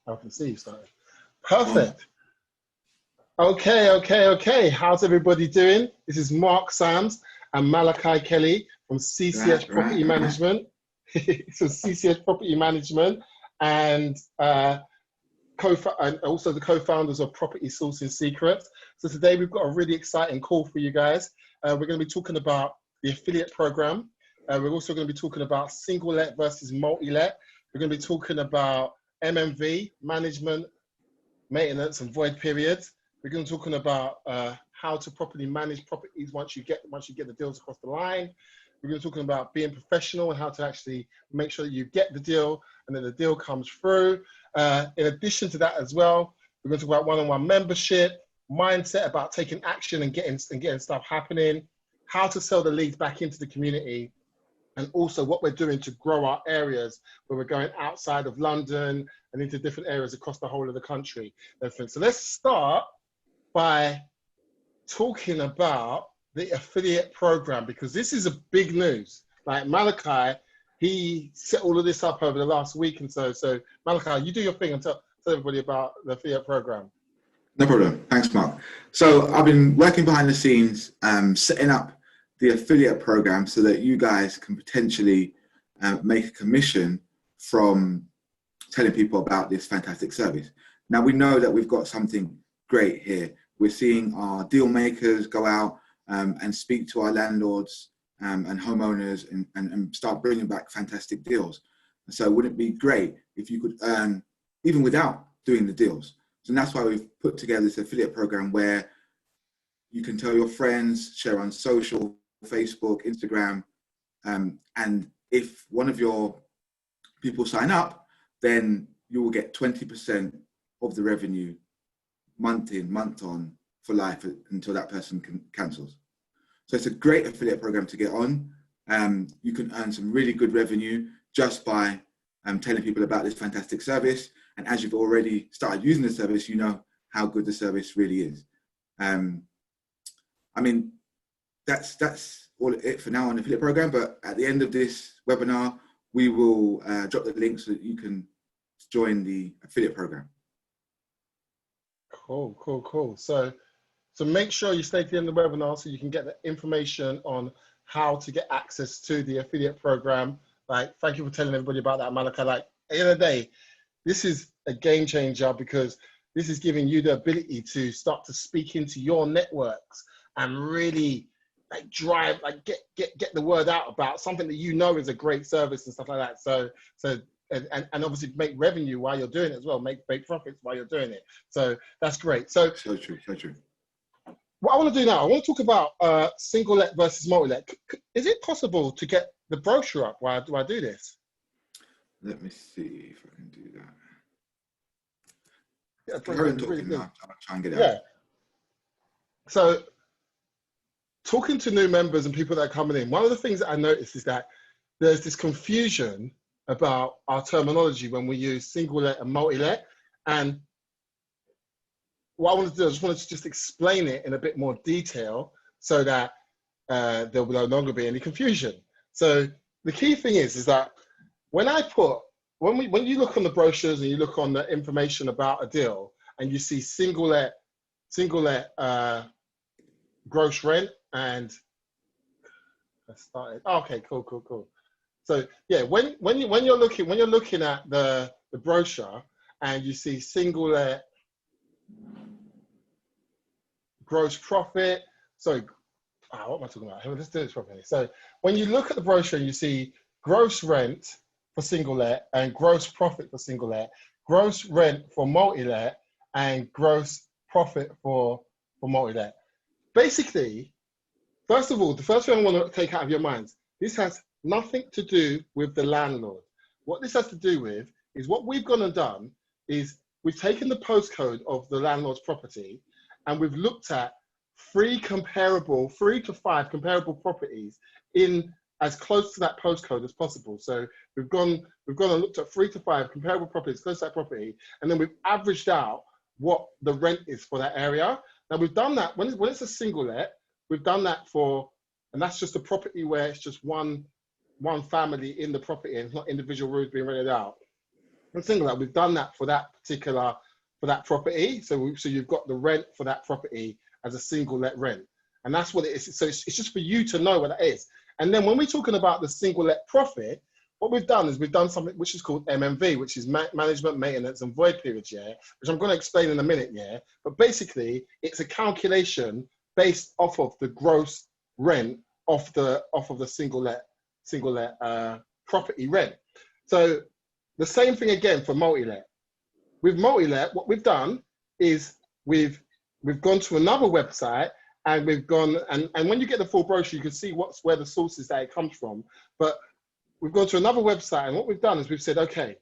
I can see you started. Perfect. Okay. How's everybody doing? This is Mark Sams and Malachi Kelly from CCH Property Management. So CCH Property Management and also the co-founders of Property Sourcing Secrets. So today we've got a really exciting call for you guys. We're going to be talking about the affiliate program. We're also going to be talking about single let versus multi-let. We're going to be talking about MMV, management, maintenance and void periods. We're going to be talking about how to properly manage properties once you get the deals across the line. We're going to be talking about being professional and how to actually make sure that you get the deal and that the deal comes through. In addition to that as well, we're going to talk about one-on-one membership, mindset about taking action and getting stuff happening, how to sell the leads back into the community, and also what we're doing to grow our areas where we're going outside of London and into different areas across the whole of the country. So let's start by talking about the affiliate program, because this is a big news. Like Malachi, he set all of this up over the last week and so. So Malachi, you do your thing and tell everybody about the affiliate program. No problem. Thanks, Mark. So I've been working behind the scenes, setting up the affiliate program so that you guys can potentially make a commission from telling people about this fantastic service. Now we know that we've got something great here. We're seeing our deal makers go out and speak to our landlords and homeowners and start bringing back fantastic deals. So wouldn't it be great if you could earn even without doing the deals? So that's why we've put together this affiliate program where you can tell your friends, share on social, Facebook, Instagram, and if one of your people sign up, then you will get 20% of the revenue month in, month on for life until that person cancels. So it's a great affiliate program to get on. You can earn some really good revenue just by telling people about this fantastic service. And as you've already started using the service, you know how good the service really is. I mean, that's all it for now on the affiliate program. But at the end of this webinar, we will drop the link so that you can join the affiliate program. Cool. So make sure you stay to the end of the webinar so you can get the information on how to get access to the affiliate program. Like, thank you for telling everybody about that, Malachi. Like, at the end of the day, this is a game changer because this is giving you the ability to start to speak into your networks and really like drive, like get the word out about something that you know is a great service and stuff like that. So and obviously make revenue while you're doing it as well, make profits while you're doing it. So that's great. So true. What I want to do now, I want to talk about single let versus multi-let. Is it possible to get the brochure up while I do this? Let me see if I can do that. Yeah, talking now, I'll try and get it out. So talking to new members and people that are coming in, one of the things that I noticed is that there's this confusion about our terminology when we use single let and multi-let. And what I wanted to do, I just wanted to just explain it in a bit more detail so that there will no longer be any confusion. So the key thing is that when you look on the brochures and you look on the information about a deal and you see single let gross rent and I started. Okay, cool. So yeah, when you're looking at the brochure and you see single let gross profit. Sorry, what am I talking about? Let's do this properly. So when you look at the brochure and you see gross rent for single let and gross profit for single let, gross rent for multi-let and gross profit for multi-let. Basically, first of all, the first thing I want to take out of your minds, this has nothing to do with the landlord. What this has to do with is what we've gone and done is we've taken the postcode of the landlord's property and we've looked at 3 to 5 comparable properties in as close to that postcode as possible. So we've gone and looked at 3 to 5 comparable properties close to that property, and then we've averaged out what the rent is for that area. Now we've done that when it's a single let, we've done that for, and that's just a property where it's just one family in the property and it's not individual rooms being rented out. single let. We've done that for that property. So you've got the rent for that property as a single let rent, and that's what it is. So it's just for you to know what that is. And then when we're talking about the single let profit, what we've done is we've done something which is called MMV, which is management, maintenance, and void periods, yeah, which I'm going to explain in a minute, yeah. But basically, it's a calculation based off of the gross rent of the single let property rent. So the same thing again for multi-let. With multi-let, what we've done is we've gone to another website, and we've gone, and when you get the full brochure, you can see where the sources that it comes from. But we've gone to another website, and what we've done is we've said, okay,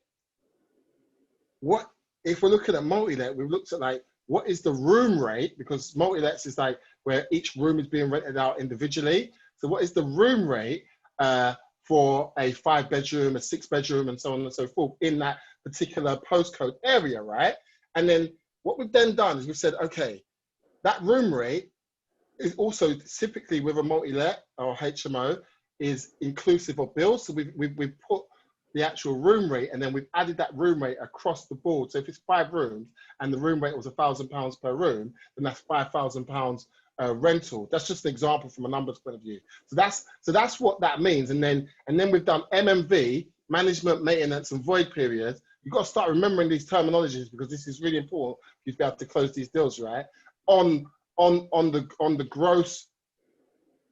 what if we're looking at multi-let? We've looked at like what is the room rate, because multi-lets is like where each room is being rented out individually. So what is the room rate for a 5-bedroom, a 6-bedroom, and so on and so forth in that particular postcode area, right? And then what we've then done is we've said, okay, that room rate is also typically with a multi-let or HMO is inclusive of bills. So we've put the actual room rate, and then we've added that room rate across the board. So if it's 5 rooms and the room rate was £1,000 per room, then that's £5,000 rental. That's just an example from a numbers point of view. So that's what that means. And then we've done MMV, management, maintenance, and void periods. You've got to start remembering these terminologies, because this is really important for you to be able to close these deals, right? On the gross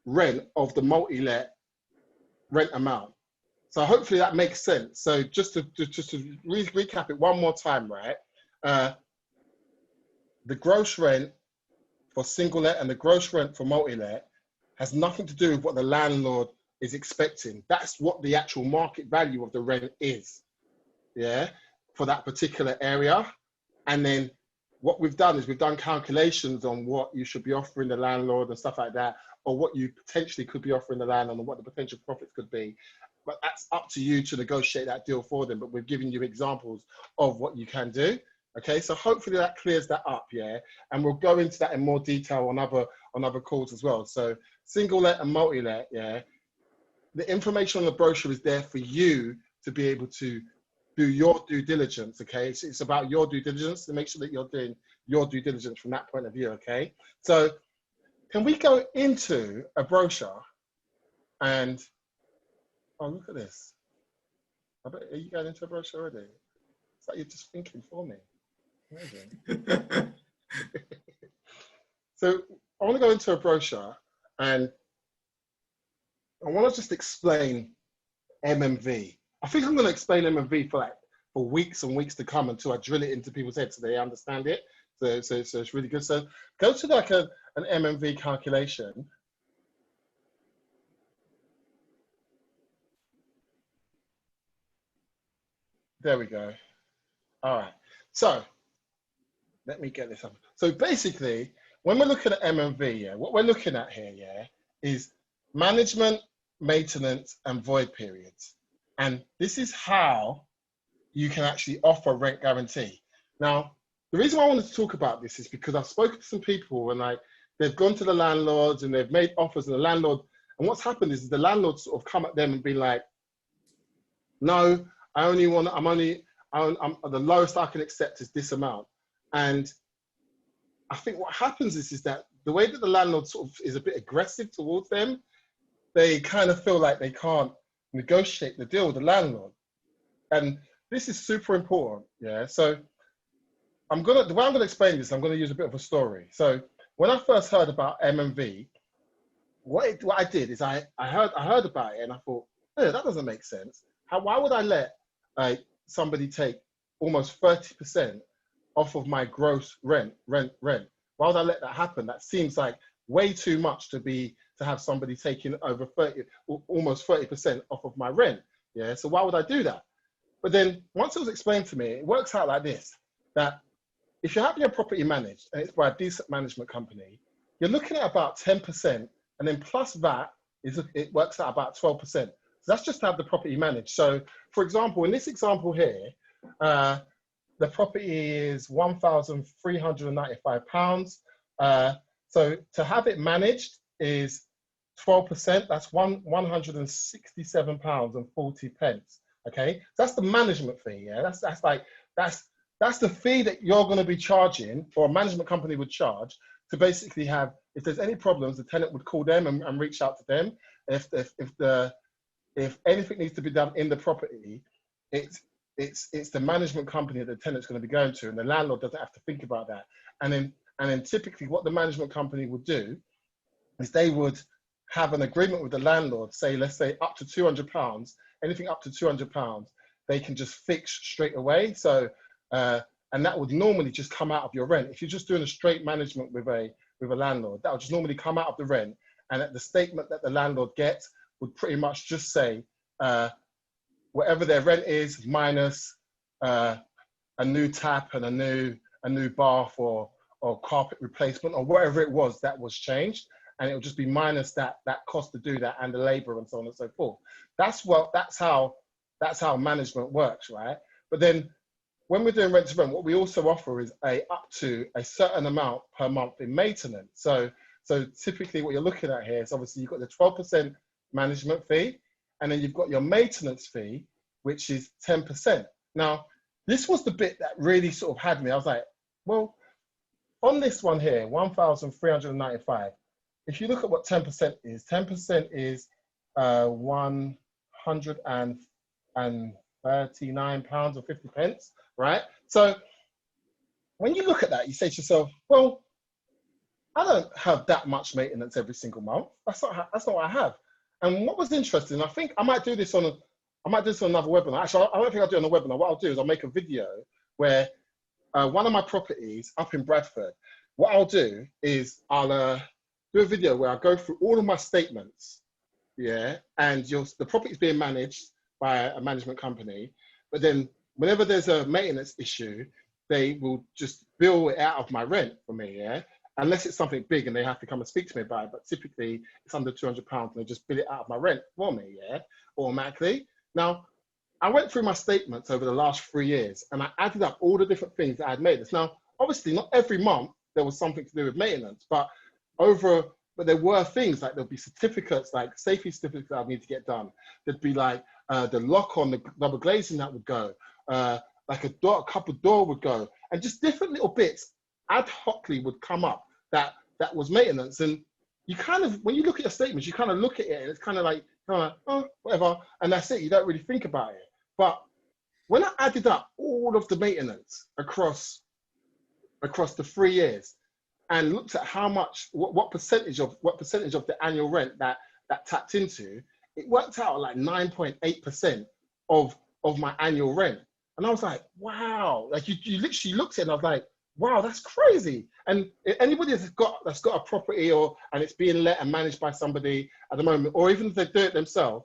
rent of the multi-let rent amount. So hopefully that makes sense. So just to recap it one more time, right? The gross rent for single let and the gross rent for multi-let has nothing to do with what the landlord is expecting. That's what the actual market value of the rent is, yeah, for that particular area. And then what we've done is we've done calculations on what you should be offering the landlord and stuff like that, or what you potentially could be offering the landlord and what the potential profits could be. But that's up to you to negotiate that deal for them. But we've given you examples of what you can do. Okay, so hopefully that clears that up, yeah? And we'll go into that in more detail on other calls as well. So single let and multi-let, yeah? The information on the brochure is there for you to be able to do your due diligence, okay? So it's about your due diligence, to make sure that you're doing your due diligence from that point of view, okay? So can we go into a brochure and, oh, look at this. I bet, are you going into a brochure already? It's like you're just thinking for me. Amazing. So I want to go into a brochure, and I want to just explain MMV. I think I'm going to explain MMV for weeks and weeks to come until I drill it into people's heads so they understand it. So it's really good. So go to like an MMV calculation. There we go. All right. So let me get this up. So basically, when we're looking at MMV, yeah, what we're looking at here, yeah, is management, maintenance, and void periods. And this is how you can actually offer rent guarantee. Now, the reason why I wanted to talk about this is because I've spoken to some people and they've gone to the landlords and they've made offers, and the landlord, and what's happened is the landlord sort of come at them and be like, no, I'm the lowest I can accept is this amount. And I think what happens is that the way that the landlord sort of is a bit aggressive towards them, they kind of feel like they can't negotiate the deal with the landlord. And this is super important, yeah? So the way I'm gonna explain this, I'm gonna use a bit of a story. So when I first heard about MMV, what I did is I heard about it and I thought, hey, that doesn't make sense. Why would I let somebody take almost 30% off of my gross rent? Why would I let that happen? That seems like way too much to have somebody taking over almost 30% off of my rent. Yeah, so why would I do that? But then once it was explained to me, it works out like this, that if you're having your property managed and it's by a decent management company, you're looking at about 10%, and then plus VAT, it works out about 12%. So that's just to have the property managed. So for example, in this example here, the property is £1,395. So to have it managed is 12%, that's £167.40. Okay, so that's the management fee. Yeah, that's the fee that you're going to be charging, or a management company would charge, to basically have, if there's any problems, the tenant would call them and reach out to them. If anything needs to be done in the property, it's the management company that the tenant's going to be going to, and the landlord doesn't have to think about that. And then typically what the management company would do is they would have an agreement with the landlord, say, let's say up to £200, anything up to £200, they can just fix straight away. So, and that would normally just come out of your rent. If you're just doing a straight management with a landlord, that would just normally come out of the rent. And at the statement that the landlord gets would pretty much just say, whatever their rent is minus a new tap and a new bath or carpet replacement or whatever it was that was changed, and it will just be minus that cost to do that and the labor and so on and so forth. That's how management works, right? But then when we're doing rent to rent, what we also offer is up to a certain amount per month in maintenance. So typically what you're looking at here is, obviously you've got the 12% management fee, and then you've got your maintenance fee, which is 10%. Now, this was the bit that really sort of had me. I was like, well, on this one here, 1,395, if you look at what 10% is, 10% is £139 or 50 pence, right? So when you look at that, you say to yourself, well, I don't have that much maintenance every single month. That's not what I have. And what was interesting, I think I might do this on another webinar. Actually, I don't think I'll do it on a webinar. What I'll do is I'll make a video where one of my properties up in Bradford, what I'll do is I'll do a video where I go through all of my statements, yeah, and the property is being managed by a management company, but then whenever there's a maintenance issue, they will just bill it out of my rent for me, yeah, unless it's something big and they have to come and speak to me about it. But typically it's under £200 and they just bill it out of my rent for me, yeah, automatically. Now, I went through my statements over the last 3 years and I added up all the different things that I had made. Now, obviously not every month there was something to do with maintenance, but there were things like there'll be certificates, like safety certificates that I need to get done. There'd be like the lock on the double glazing that would go, like a cupboard door would go, and just different little bits ad hocly would come up that was maintenance. And you kind of, when you look at your statements, you kind of look at it and it's kind of like, oh, whatever, and that's it. You don't really think about it. But when I added up all of the maintenance across the 3 years and looked at how much, what percentage of the annual rent that tapped into, it worked out like 9.8% of my annual rent. And I was like, wow, like you literally looked at it and I was like, wow, that's crazy. And anybody that's got a property and it's being let and managed by somebody at the moment, or even if they do it themselves,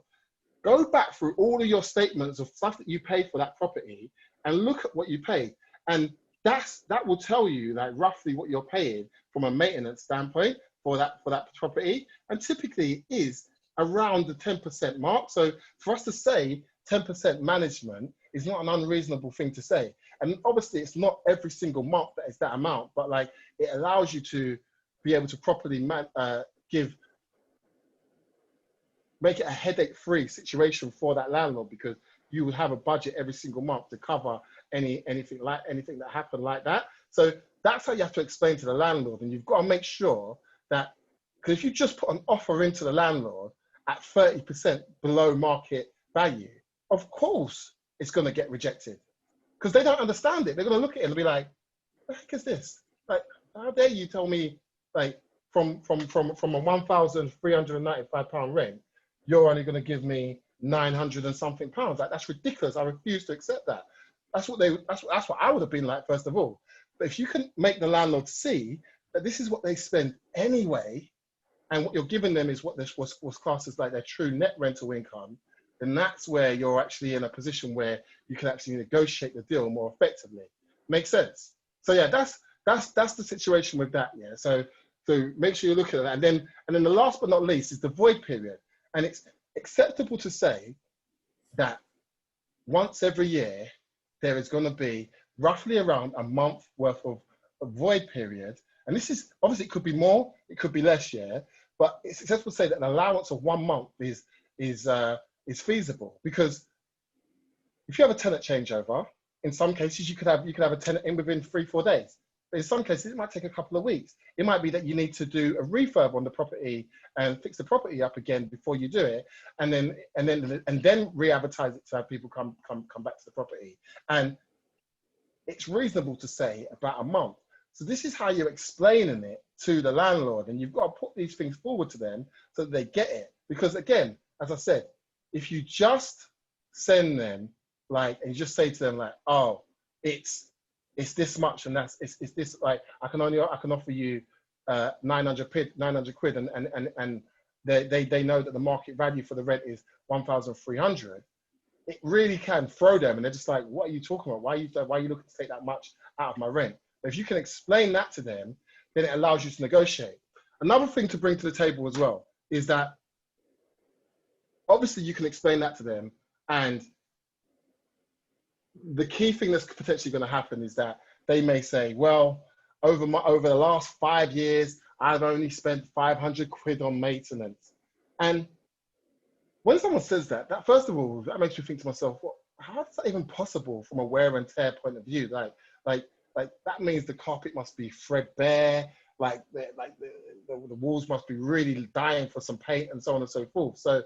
go back through all of your statements of stuff that you paid for that property and look at what you paid. And that will tell you like roughly what you're paying from a maintenance standpoint for that property. And typically it is around the 10% mark. So for us to say 10% management is not an unreasonable thing to say. And obviously it's not every single month that is that amount, but like it allows you to be able to properly make it a headache-free situation for that landlord, because you would have a budget every single month to cover anything that happened like that. So that's how you have to explain to the landlord. And you've got to make sure that, because if you just put an offer into the landlord at 30% below market value, of course it's going to get rejected, because they don't understand it. They're going to look at it and be like, what the heck is this? Like, how dare you tell me, like, from a £1,395 rent, you're only going to give me 900 and something pounds. Like, that's ridiculous. I refuse to accept that. That's what I would have been like, first of all. But if you can make the landlord see that this is what they spend anyway, and what you're giving them is what this was classed as like their true net rental income, then that's where you're actually in a position where you can actually negotiate the deal more effectively. Makes sense? So yeah, that's the situation with that. Yeah. So make sure you look at that. And then the last but not least is the void period. And it's acceptable to say that once every year, there is going to be roughly around a month worth of a void period. And this is, obviously it could be more, it could be less, yeah, but it's acceptable to say that an allowance of 1 month is feasible, because if you have a tenant changeover, in some cases you could have a tenant in within 3-4 days. But in some cases, it might take a couple of weeks. It might be that you need to do a refurb on the property and fix the property up again before you do it, and then re-advertise it to have people come back to the property. And it's reasonable to say about a month. So this is how you're explaining it to the landlord, and you've got to put these things forward to them so that they get it. Because again, as I said, if you just send them and you just say to them oh, it's this much, and it's this, I can offer you 900 quid, and they know that the market value for the rent is 1,300. It really can throw them, and they're just like, what are you talking about? Why are you looking to take that much out of my rent? But if you can explain that to them, then it allows you to negotiate. Another thing to bring to the table as well is that obviously you can explain that to them, and the key thing that's potentially going to happen is that they may say, well, over the last 5 years, I've only spent 500 quid on maintenance. And when someone says that first of all, that makes me think to myself, well, how is that even possible from a wear and tear point of view? Like that means the carpet must be threadbare, the walls must be really dying for some paint, and so on and so forth. So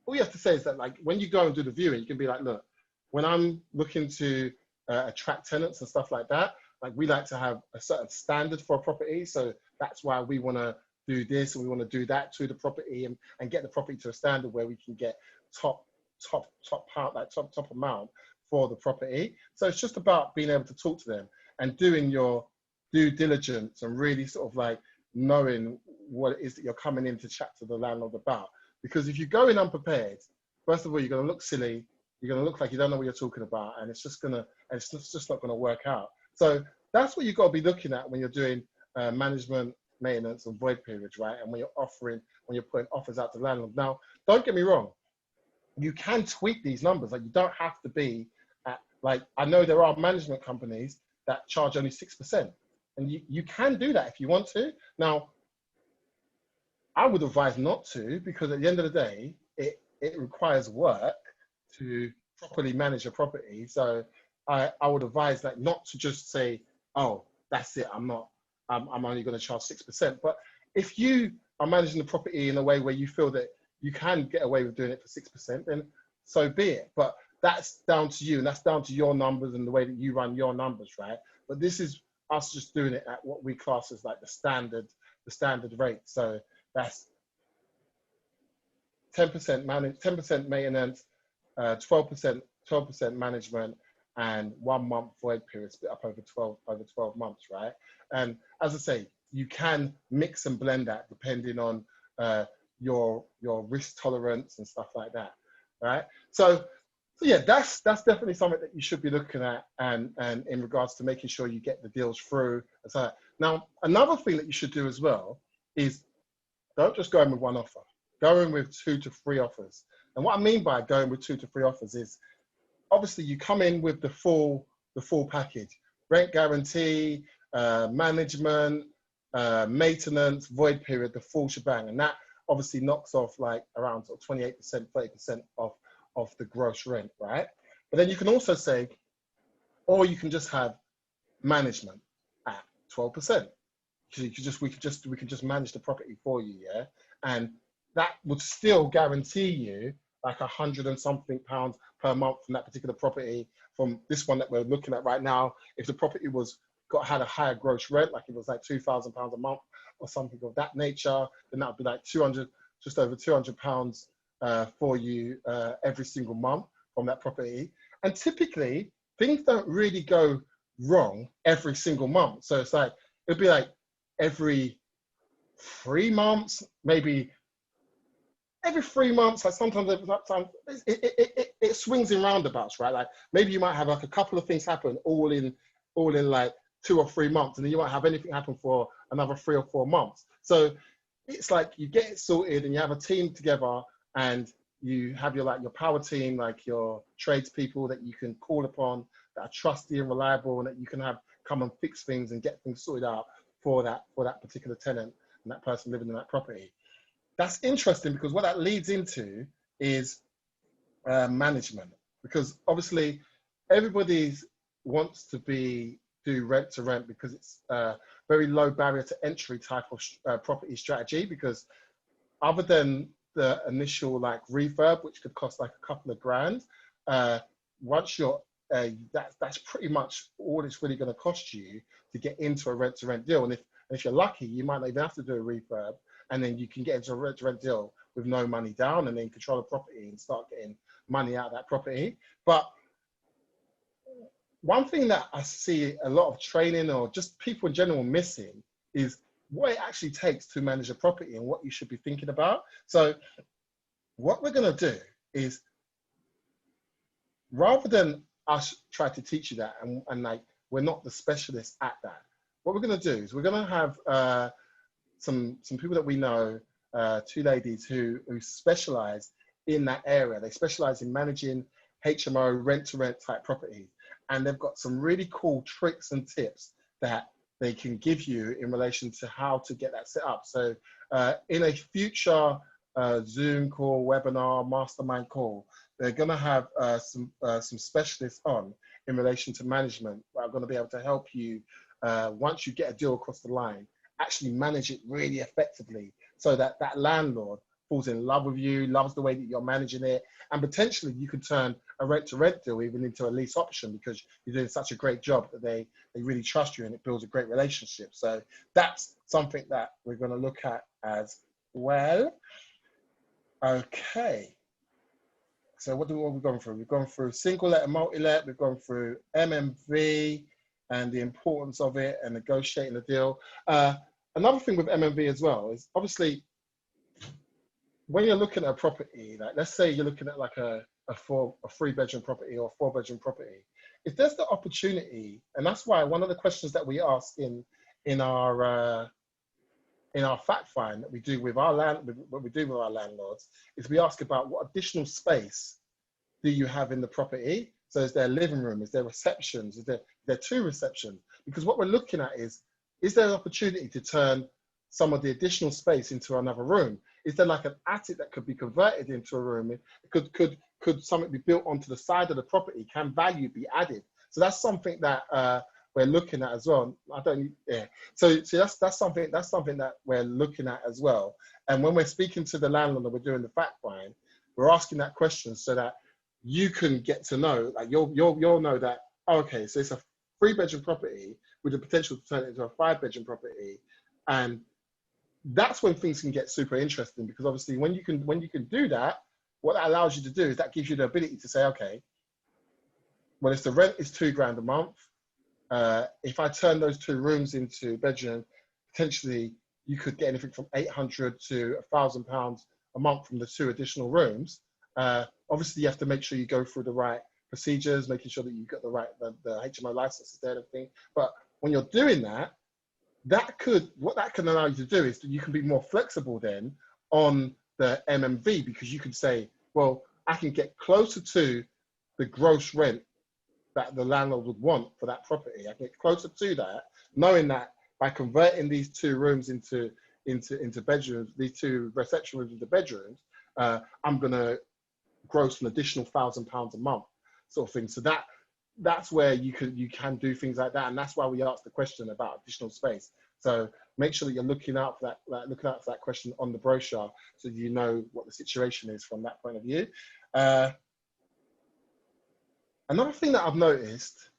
all you have to say is that when you go and do the viewing, you can be like, look, when I'm looking to attract tenants and stuff like that, we like to have a certain standard for a property. So that's why we want to do this and we want to do that to the property, and get the property to a standard where we can get top amount for the property. So it's just about being able to talk to them and doing your due diligence and really sort of knowing what it is that you're coming in to chat to the landlord about. Because if you go in unprepared, first of all, you're going to look silly. You're going to look like you don't know what you're talking about, and it's just not going to work out. So that's what you've got to be looking at when you're doing management, maintenance, and void periods, right? And when you're putting offers out to landlords. Now, don't get me wrong, you can tweak these numbers. You don't have to be at, I know there are management companies that charge only 6%, and you can do that if you want to. Now, I would advise not to, because at the end of the day, it requires work to properly manage a property. So I would advise not to just say, oh, that's it, I'm only going to charge 6%. But if you are managing the property in a way where you feel that you can get away with doing it for 6%, then so be it. But that's down to you, and that's down to your numbers and the way that you run your numbers, right? But this is us just doing it at what we class as the standard rate. So that's 10% maintenance, 12% management, and 1 month void period split up over 12 months, right? And as I say, you can mix and blend that depending on your risk tolerance and stuff like that, right? So yeah, that's definitely something that you should be looking at, and in regards to making sure you get the deals through. So now, another thing that you should do as well is don't just go in with one offer. Go in with 2 to 3 offers. And what I mean by going with 2 to 3 offers is, obviously you come in with the full package: rent guarantee, management, maintenance, void period, the full shebang. And that obviously knocks off around 28%, 30% of the gross rent, right? But then you can also say, or you can just have management at 12%. So we could just manage the property for you, yeah? And that would still guarantee you £100 and something per month from that particular property. From this one that we're looking at right now, if the property had a higher gross rent, it was £2,000 a month or something of that nature, then that would be just over £200 for you every single month from that property. And typically things don't really go wrong every single month. So it's it'd be every 3 months, maybe every 3 months. Sometimes it swings in roundabouts, right? Maybe you might have a couple of things happen all in 2 or 3 months, and then you might have anything happen for another 3 or 4 months. So it's you get it sorted, and you have a team together, and you have your power team, your tradespeople that you can call upon, that are trusty and reliable, and that you can have come and fix things and get things sorted out for that particular tenant and that person living in that property. That's interesting, because what that leads into is management. because obviously everybody wants to do rent to rent because it's a very low barrier to entry type of property strategy, because other than the initial like refurb, which could cost like a couple of grand, once you're that's pretty much all it's really going to cost you to get into a rent to rent deal. And if you're lucky, you might not even have to do a refurb, and then you can get into a rent to rent deal with no money down, and then control the property and start getting money out of that property. But one thing that I see a lot of training or just people in general missing is what it actually takes to manage a property and what you should be thinking about. So what we're going to do is, rather than us try to teach you that, and like we're not the specialists at that, what we're going to do is we're going to have some people that we know, two ladies who specialize in that area. They specialize in managing HMO rent to rent type properties, and they've got some really cool tricks and tips that they can give you in relation to how to get that set up. So in a future Zoom call, webinar, mastermind call, they're going to have some specialists on in relation to management that are going to be able to help you, once you get a deal across the line, actually manage it really effectively, so that that landlord falls in love with you, loves the way that you're managing it, and potentially you could turn a rent to rent deal even into a lease option, because you're doing such a great job that they really trust you, and it builds a great relationship. So that's something that we're going to look at as well. Okay. So what have we gone through? We've gone through single let and multi-let, we've gone through MMV and the importance of it and negotiating the deal. Another thing with MMV as well is, obviously, when you're looking at a property, like let's say you're looking at like a 3-bedroom property or a 4-bedroom property, if there's the opportunity, and that's why one of the questions that we ask in our fact find that we do with our landlords is we ask about what additional space do you have in the property. So is there a living room? Is there receptions? Is there 2 receptions? Because what we're looking at is there an opportunity to turn some of the additional space into another room? Is there like an attic that could be converted into a room? Could something be built onto the side of the property? Can value be added? So that's something that we're looking at as well. So that's something that we're looking at as well. And when we're speaking to the landlord and we're doing the fact find, we're asking that question so that you can get to know, like you'll know that, okay, so it's a 3-bedroom property with the potential to turn it into a 5-bedroom property. And that's when things can get super interesting, because obviously when you can do that, what that allows you to do is that gives you the ability to say, okay, well, if the rent is £2 a month, if I turn those 2 rooms into bedroom, potentially you could get anything from £800 to £1,000 a month from the 2 additional rooms. Obviously, you have to make sure you go through the right procedures, making sure that you've got the HMO licenses there and everything. But when you're doing that, what that can allow you to do is that you can be more flexible then on the MMV, because you can say, well, I can get closer to the gross rent that the landlord would want for that property. I can get closer to that, knowing that by converting these 2 rooms into bedrooms, these 2 reception rooms into bedrooms, I'm going to gross an additional £1,000 a month, sort of thing. So that's where you can do things like that, and that's why we asked the question about additional space. So make sure that you're looking out for that question on the brochure, so you know what the situation is from that point of view. Another thing that I've noticed,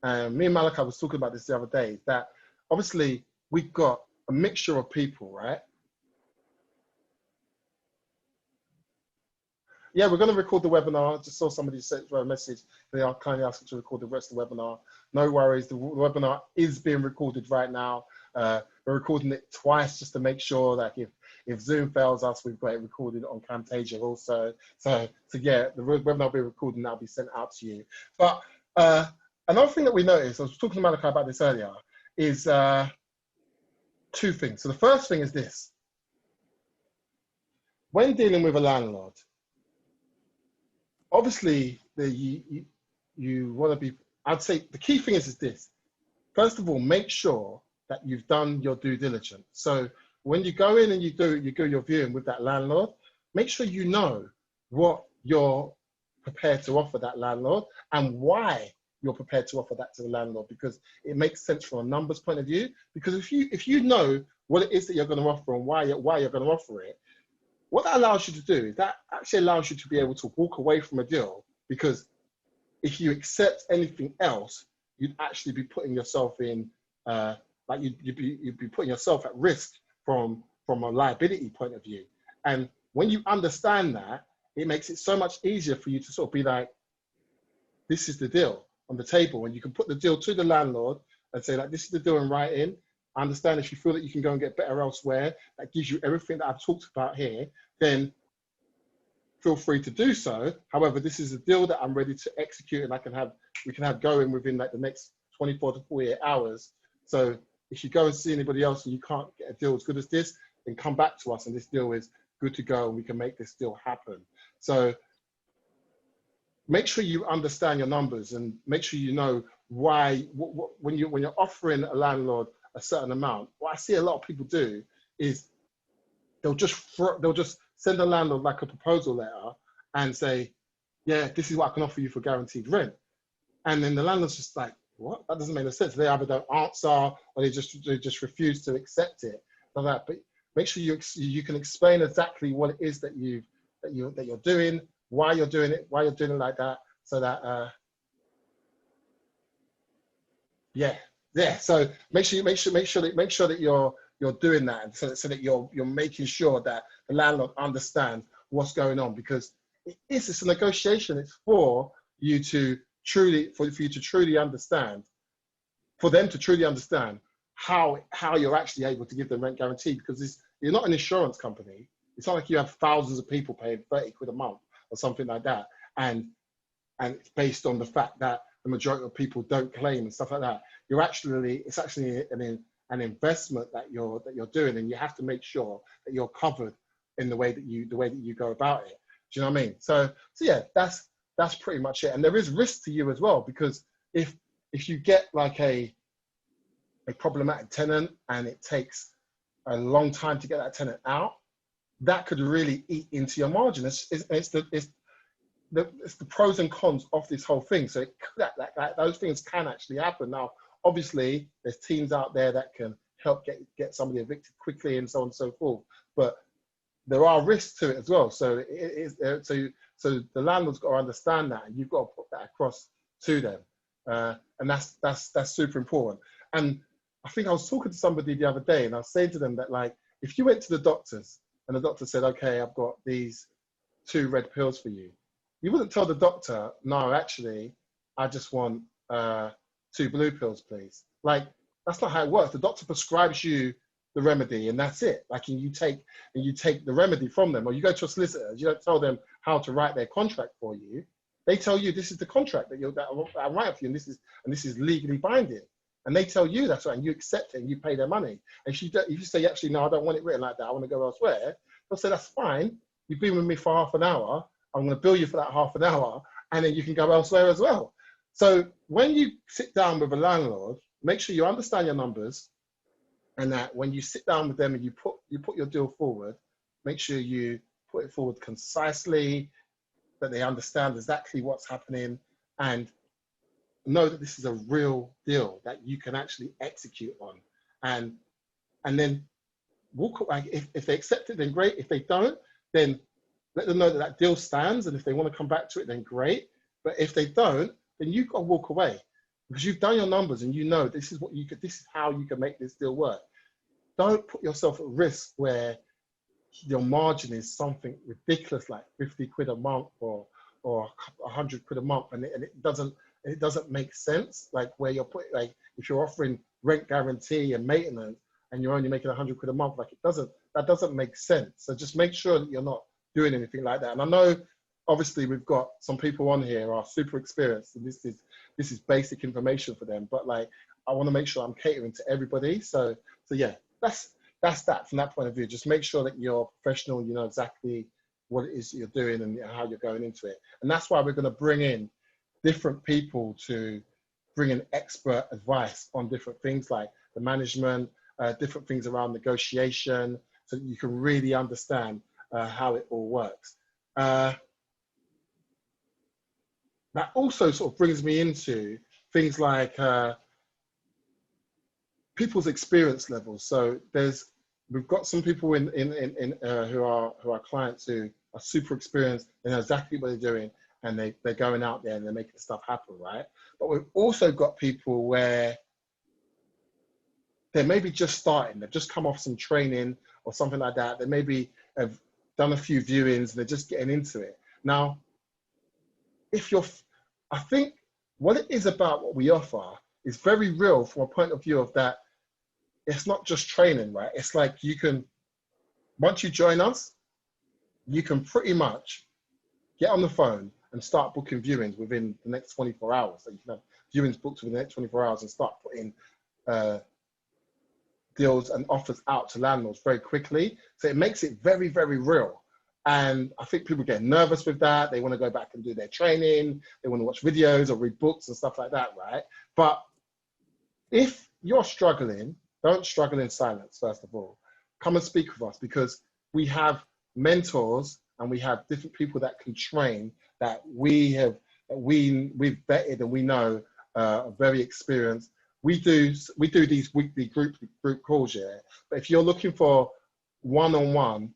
me and Malachi was talking about this the other day, is that obviously we've got a mixture of people, right? Yeah, we're going to record the webinar. Just saw somebody sent a message. They are kindly asking to record the rest of the webinar. No worries. The webinar is being recorded right now. We're recording it twice just to make sure that if Zoom fails us, we've got it recorded on Camtasia also. So yeah, the webinar will be recorded and that'll be sent out to you. But another thing that we noticed, I was talking to Malachi about this earlier, is 2 things. So the first thing is this. When dealing with a landlord, obviously, you want to be, I'd say the key thing is this. First of all, make sure that you've done your due diligence. So when you go in and you do your viewing with that landlord, make sure you know what your prepared to offer that landlord and why you're prepared to offer that to the landlord, because it makes sense from a numbers point of view. Because if you know what it is that you're going to offer and why you're going to offer it, what that allows you to do is that actually allows you to be able to walk away from a deal, because if you accept anything else, you'd actually be putting yourself in, like you'd be putting yourself at risk from a liability point of view. And when you understand that, it makes it so much easier for you to sort of be like, this is the deal on the table. And you can put the deal to the landlord and say, like, this is the deal in writing. I understand if you feel that you can go and get better elsewhere, that gives you everything that I've talked about here, then feel free to do so. However, this is a deal that I'm ready to execute, and we can have going within like the next 24 to 48 hours. So if you go and see anybody else and you can't get a deal as good as this, then come back to us and this deal is good to go and we can make this deal happen. So make sure you understand your numbers and make sure you know why, when you're offering a landlord a certain amount. What I see a lot of people do is they'll just send a landlord like a proposal letter and say, yeah, this is what I can offer you for guaranteed rent. And then the landlord's just like, what? That doesn't make no sense. They either don't answer or they just refuse to accept it. Like that. But make sure you can explain exactly what it is that you're doing, why you're doing it like that, so that So make sure that you're doing that, so that you're making sure that the landlord understands what's going on, because it's a negotiation. It's for you to truly understand, for them to truly understand how you're actually able to give them rent guarantee, because you're not an insurance company. It's not like you have thousands of people paying 30 quid a month or something like that, and it's based on the fact that the majority of people don't claim and stuff like that. It's actually an investment that you're doing, and you have to make sure that you're covered in the way that you go about it. Do you know what I mean? So yeah, that's pretty much it. And there is risk to you as well, because if you get like a problematic tenant and it takes a long time to get that tenant out, that could really eat into your margin. It's the pros and cons of this whole thing. So those things can actually happen. Now, obviously, there's teams out there that can help get somebody evicted quickly and so on and so forth. But there are risks to it as well. So so the landlord's got to understand that, and you've got to put that across to them. And that's super important. And I think I was talking to somebody the other day, and I was saying to them that, like, if you went to the doctors and the doctor said, okay, I've got these 2 red pills for you, you wouldn't tell the doctor, no, actually, I just want 2 blue pills, please. Like, that's not how it works. The doctor prescribes you the remedy, and that's it. Like, and you take the remedy from them, or you go to a solicitor. You don't tell them how to write their contract for you. They tell you, this is the contract that I write for you, and this is legally binding. And they tell you that's right, and you accept it, and you pay their money. And if you say, actually, no, I don't want it written like that, I want to go elsewhere, they'll say, that's fine. You've been with me for half an hour. I'm going to bill you for that half an hour, and then you can go elsewhere as well. So when you sit down with a landlord, make sure you understand your numbers, and that when you sit down with them and you put your deal forward, make sure you put it forward concisely, that they understand exactly what's happening, and know that this is a real deal that you can actually execute on. And then walk away. If they accept it, then great. If they don't, then let them know that deal stands, and if they want to come back to it, then great. But if they don't, then you've got to walk away, because you've done your numbers and you know this is how you can make this deal work. Don't put yourself at risk where your margin is something ridiculous like 50 quid a month or 100 quid a month, and it doesn't make sense. Like, where you're putting, like, if you're offering rent guarantee and maintenance and you're only making 100 quid a month, like, that doesn't make sense. So just make sure that you're not doing anything like that. And I know, obviously, we've got some people on here who are super experienced, and this is basic information for them. But, like, I want to make sure I'm catering to everybody. So yeah, that's that from that point of view. Just make sure that you're professional. You know exactly what it is you're doing and how you're going into it. And that's why we're going to bring in different people to bring in expert advice on different things like the management, different things around negotiation, so that you can really understand how it all works. that also sort of brings me into things like people's experience levels. So we've got some people who are clients who are super experienced and know exactly what they're doing, and they're going out there and they're making stuff happen, right? But we've also got people where they're maybe just starting, they've just come off some training or something like that. They maybe have done a few viewings and they're just getting into it. Now, I think what it is about what we offer is very real from a point of view of that it's not just training, right? It's like once you join us, you can pretty much get on the phone and start booking viewings within the next 24 hours. So you can have viewings booked within the next 24 hours and start putting deals and offers out to landlords very quickly. So it makes it very, very real. And I think people get nervous with that. They want to go back and do their training. They want to watch videos or read books and stuff like that, right? But if you're struggling, don't struggle in silence, first of all. Come and speak with us, because we have mentors and we have different people that can train that we've vetted and we know are very experienced. We do these weekly group calls, yeah. But if you're looking for one-on-one,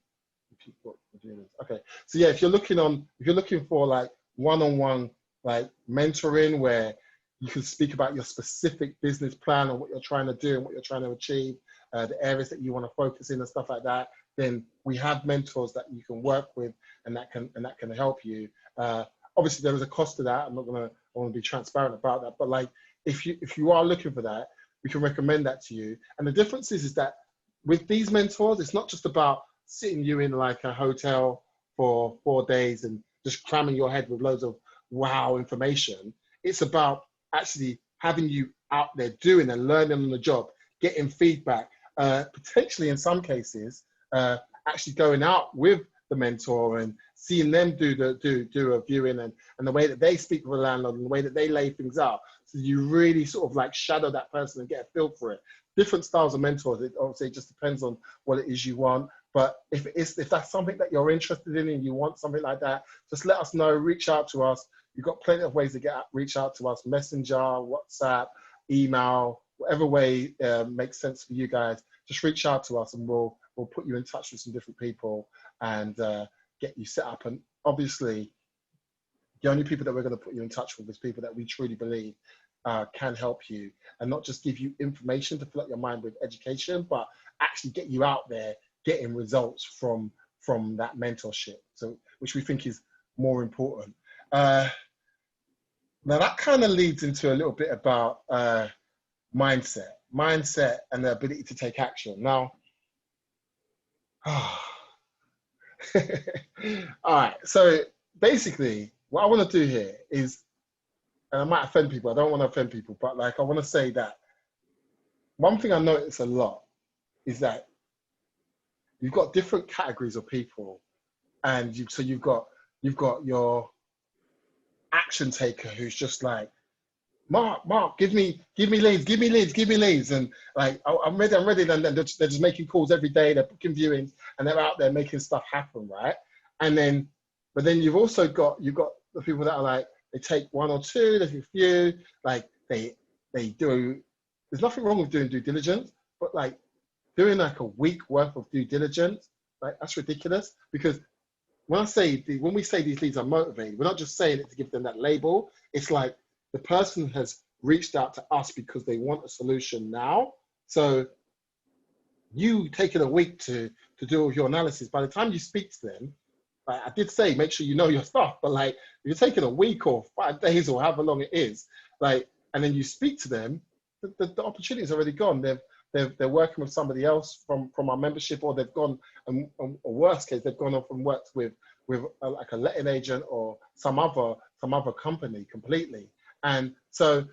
okay. So yeah, if you're looking for like one-on-one like mentoring where you can speak about your specific business plan and what you're trying to do and what you're trying to achieve, the areas that you want to focus in and stuff like that, then we have mentors that you can work with and that can help you. Obviously there is a cost to that. I want to be transparent about that, but like if you are looking for that, we can recommend that to you. And the difference is that with these mentors, it's not just about sitting you in like a hotel for 4 days and just cramming your head with loads of wow information. It's about actually having you out there doing and learning on the job, getting feedback, potentially in some cases, actually going out with the mentor and seeing them do a viewing and the way that they speak with a landlord and the way that they lay things out. So you really sort of like shadow that person and get a feel for it. Different styles of mentors, it obviously just depends on what it is you want. But if that's something that you're interested in and you want something like that, just let us know, reach out to us. You've got plenty of ways to reach out to us: Messenger, WhatsApp, email, whatever way makes sense for you guys. Just reach out to us and we'll put you in touch with some different people and get you set up. And obviously, the only people that we're going to put you in touch with is people that we truly believe can help you and not just give you information to fill up your mind with education, but actually get you out there getting results from that mentorship. So, which we think is more important. Now that kind of leads into a little bit about mindset and the ability to take action. Now, all right, so basically what I want to do here is, and I might offend people, I don't want to offend people, but like I want to say that one thing I notice a lot is that you've got different categories of people, and you've got your action taker who's just like, Mark, give me leads, and like I'm ready, and they're just making calls every day, they're booking viewings, and they're out there making stuff happen, right? But then you've got the people that are like, they take one or two, they do a few, like they do. There's nothing wrong with doing due diligence, but like doing like a week worth of due diligence, like that's ridiculous. Because when we say these leads are motivated, we're not just saying it to give them that label. It's like the person has reached out to us because they want a solution now. So you taking a week to do all your analysis. By the time you speak to them, like I did say, make sure you know your stuff. But like if you're taking a week or 5 days or however long it is, like, and then you speak to them, the opportunity is already gone. They're working with somebody else from our membership, or they've gone, and worst case, they've gone off and worked with like a letting agent or some other company completely. And so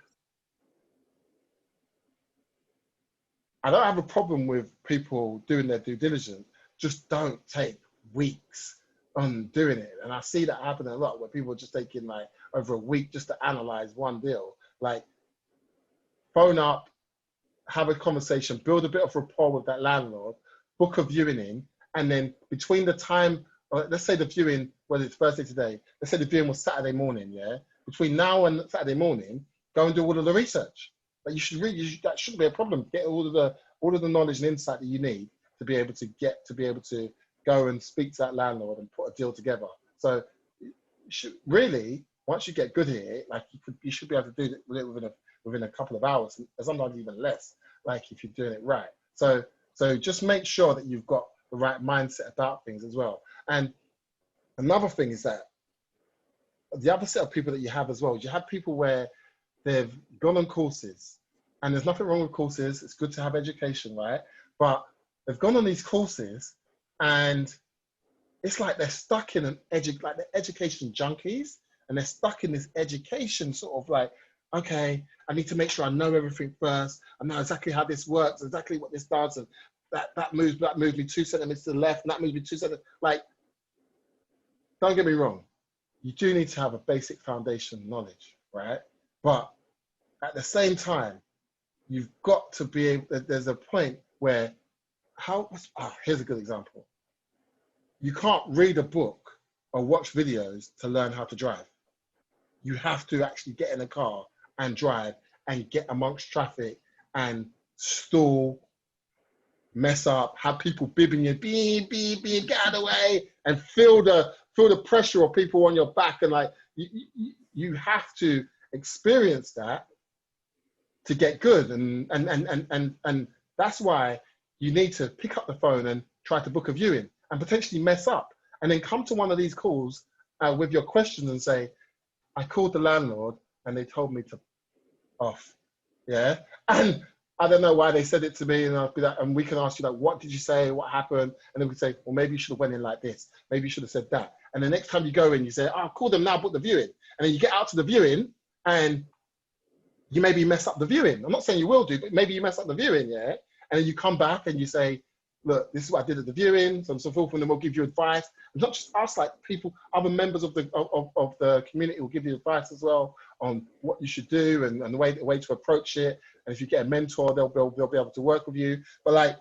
I don't have a problem with people doing their due diligence. Just don't take weeks on doing it. And I see that happen a lot, where people are just taking like over a week just to analyze one deal. Like, phone up, have a conversation, build a bit of rapport with that landlord, book a viewing in, and then between the time, let's say the viewing, whether it's Thursday today, let's say the viewing was Saturday morning, yeah? between now and Saturday morning, go and do all of the research. But that shouldn't be a problem. Get all of the knowledge and insight that you need to be able to go and speak to that landlord and put a deal together. So really, once you get good here, like you should be able to do it within a couple of hours, sometimes even less, like if you're doing it right. So just make sure that you've got the right mindset about things as well. And another thing is that the other set of people that you have as well, you have people where they've gone on courses, and there's nothing wrong with courses. It's good to have education, right? But they've gone on these courses and it's like they're stuck in like they're education junkies, and they're stuck in this education sort of like, okay, I need to make sure I know everything first. I know exactly how this works, exactly what this does, and that moves me 2 centimeters to the left, and that moves me 2 centimeters. Like, don't get me wrong, you do need to have a basic foundation knowledge, right? But at the same time, you've got to be able, there's a point where here's a good example. You can't read a book or watch videos to learn how to drive. You have to actually get in a car and drive and get amongst traffic and stall, mess up, have people bibbing you, beep, beep, beep, get out of the way, and feel the pressure of people on your back. And like, you have to experience that to get good. And that's why you need to pick up the phone and try to book a viewing and potentially mess up, and then come to one of these calls with your questions and say, I called the landlord and they told me to off. Yeah. And I don't know why they said it to me. And I'll be like, and we can ask you, like, what did you say? What happened? And then we say, well, maybe you should have went in like this. Maybe you should have said that. And the next time you go in, you say, oh, call them now, book the viewing. And then you get out to the viewing and you maybe mess up the viewing. I'm not saying you will do, but maybe you mess up the viewing. Yeah. And then you come back and you say, look, this is what I did at the viewing, so on and so forth, and then we'll give you advice. And not just us, like people, other members of the community will give you advice as well on what you should do and the way to approach it. And if you get a mentor, they'll be able to work with you. But like,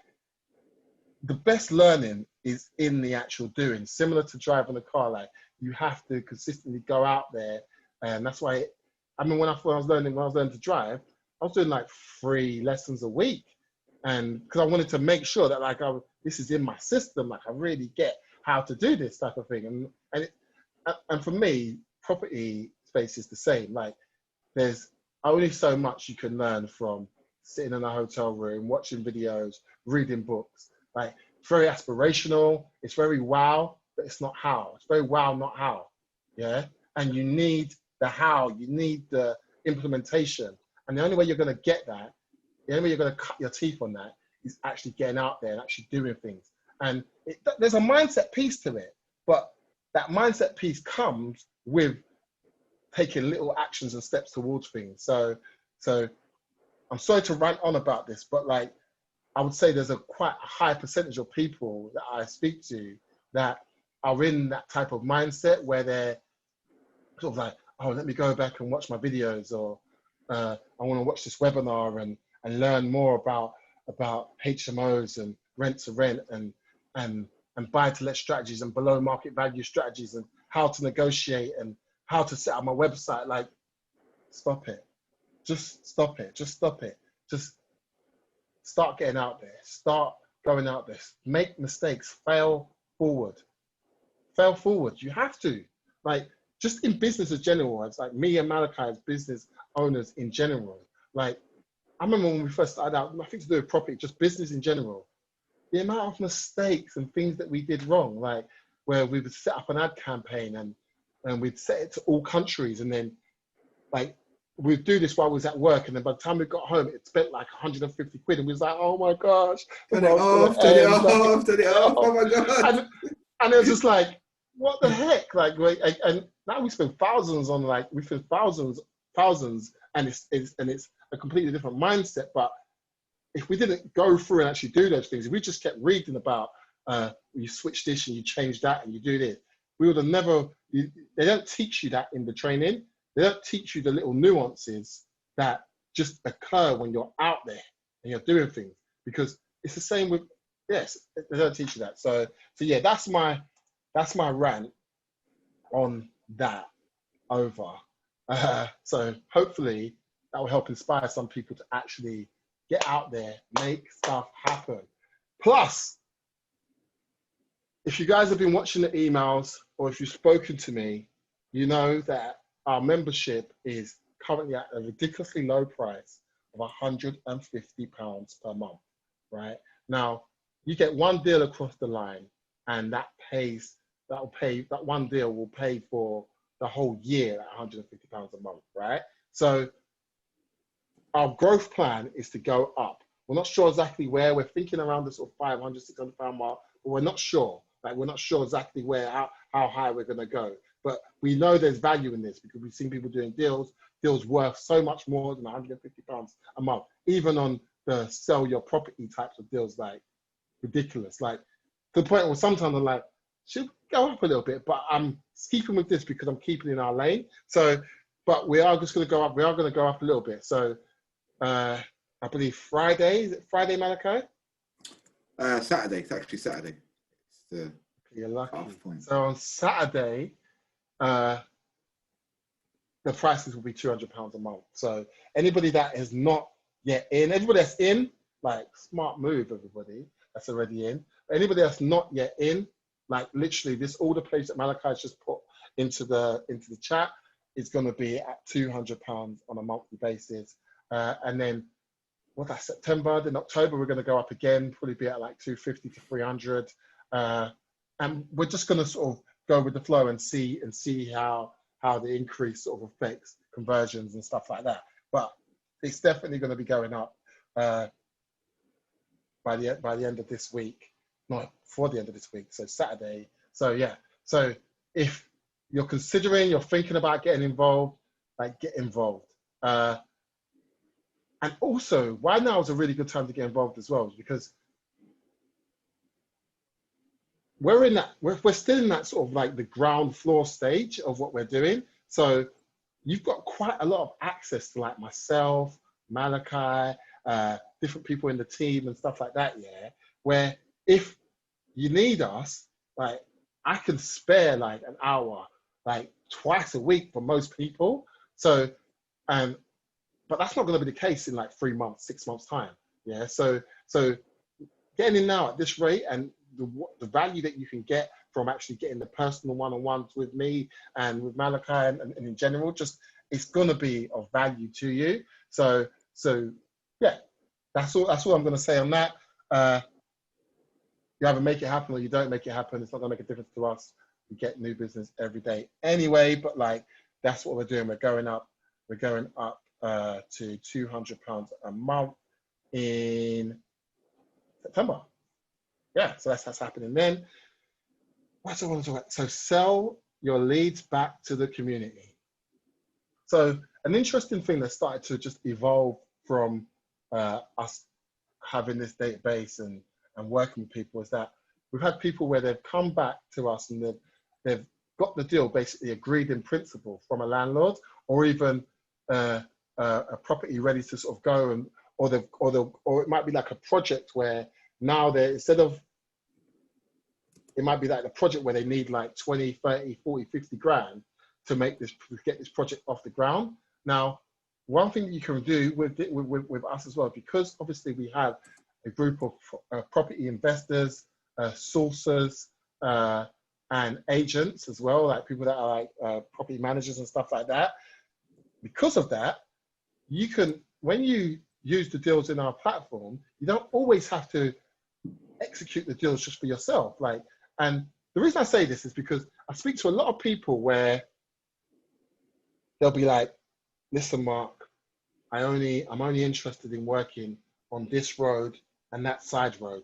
the best learning is in the actual doing. Similar to driving a car, like you have to consistently go out there, and that's why. I mean, when I was learning to drive, I was doing like 3 lessons a week. And because I wanted to make sure that like this is in my system, like I really get how to do this type of thing. And for me, property space is the same. Like there's only so much you can learn from sitting in a hotel room, watching videos, reading books. Like it's very aspirational, it's very wow, but it's not how. It's very wow, not how. Yeah. And you need the how, you need the implementation. And the only way you're going to get that, the only way you're going to cut your teeth on that is actually getting out there and actually doing things. And there's a mindset piece to it, but that mindset piece comes with taking little actions and steps towards things. So I'm sorry to rant on about this, but like, I would say there's quite a high percentage of people that I speak to that are in that type of mindset where they're sort of like, oh, let me go back and watch my videos, or I want to watch this webinar and learn more about HMOs and rent to rent and buy to let strategies and below market value strategies and how to negotiate and how to set up my website. Like, stop it. Just stop it. Just stop it. Just start getting out there. Start going out there. Make mistakes. Fail forward. Fail forward. You have to. Like, just in business as general, it's like me and Malachi as business owners in general. Like, I remember when we first started out, nothing to do with property, just business in general. The amount of mistakes and things that we did wrong, like where we would set up an ad campaign and we'd set it to all countries, and then like we'd do this while we was at work, and then by the time we got home, it spent like 150 quid, and we was like, oh my gosh. Turn it off, oh my God. And it was just like, what the heck? Like, and now we spend thousands on thousands, and it's a completely different mindset. But if we didn't go through and actually do those things, if we just kept reading about you switch this and you change that and you do this, we would have never. They don't teach you that in the training. They don't teach you the little nuances that just occur when you're out there and you're doing things, because it's the same with, yes, they don't teach you that. So yeah, that's my rant on that over. So hopefully that will help inspire some people to actually get out there, make stuff happen. Plus, if you guys have been watching the emails or if you've spoken to me, you know that our membership is currently at a ridiculously low price of £150 per month, right? Now, you get one deal across the line and that one deal will pay for the whole year at £150 a month, right? So our growth plan is to go up. We're not sure exactly where. We're thinking around the sort of 500, 600 pound mark, but we're not sure. Like, we're not sure exactly where, how high we're going to go. But we know there's value in this because we've seen people doing deals worth so much more than £150 a month, even on the sell your property types of deals, like ridiculous. Like, to the point where sometimes I'm like, should go up a little bit, but I'm keeping with this because I'm keeping in our lane. So, but we are just going to go up. We are going to go up a little bit. So, I believe Friday. Is it Friday, Malachi? Saturday. It's actually Saturday. It's the You're lucky. half point. So on Saturday, the prices will be £200 a month. So anybody that is not yet in, everybody that's in, like, smart move, everybody that's already in. But anybody that's not yet in, like, literally this order page that Malachi's just put into the chat is going to be at £200 on a monthly basis. And then what's that, September, then October, we're going to go up again, probably be at like 250 to 300. And we're just going to sort of go with the flow and see how the increase sort of affects conversions and stuff like that. But it's definitely going to be going up by the end of this week, not before the end of this week, so Saturday. So yeah, so if you're thinking about getting involved, like, get involved. And also, why now is a really good time to get involved as well, because we're still in that sort of like the ground floor stage of what we're doing. So you've got quite a lot of access to, like, myself, Malachi, different people in the team and stuff like that, yeah, where if you need us, like, I can spare like an hour, like twice a week for most people. So, but that's not going to be the case in like 3 months, 6 months time. Yeah. So getting in now at this rate, and the value that you can get from actually getting the personal one-on-ones with me and with Malachi and in general, just, it's going to be of value to you. So yeah, that's all I'm going to say on that. You either make it happen or you don't make it happen. It's not going to make a difference to us. We get new business every day anyway, but like, that's what we're doing. We're going up to £200 a month in September. Yeah, so that's happening then. What do I want to talk about? So sell your leads back to the community. So an interesting thing that started to just evolve from us having this database and working with people is that we've had people where they've come back to us and they've got the deal basically agreed in principle from a landlord, or even a property ready to sort of go, and or it might be like a project where now they're, instead of, it might be like a project where they need like 20, 30, 40, 50 grand to get this project off the ground. Now, one thing that you can do with us as well, because obviously we have a group of property investors, sourcers, and agents as well, like people that are like property managers and stuff like that. Because of that, you can, when you use the deals in our platform, you don't always have to execute the deals just for yourself. Like, and the reason I say this is because I speak to a lot of people where they'll be like, listen, Mark, I'm only interested in working on this road and that side road.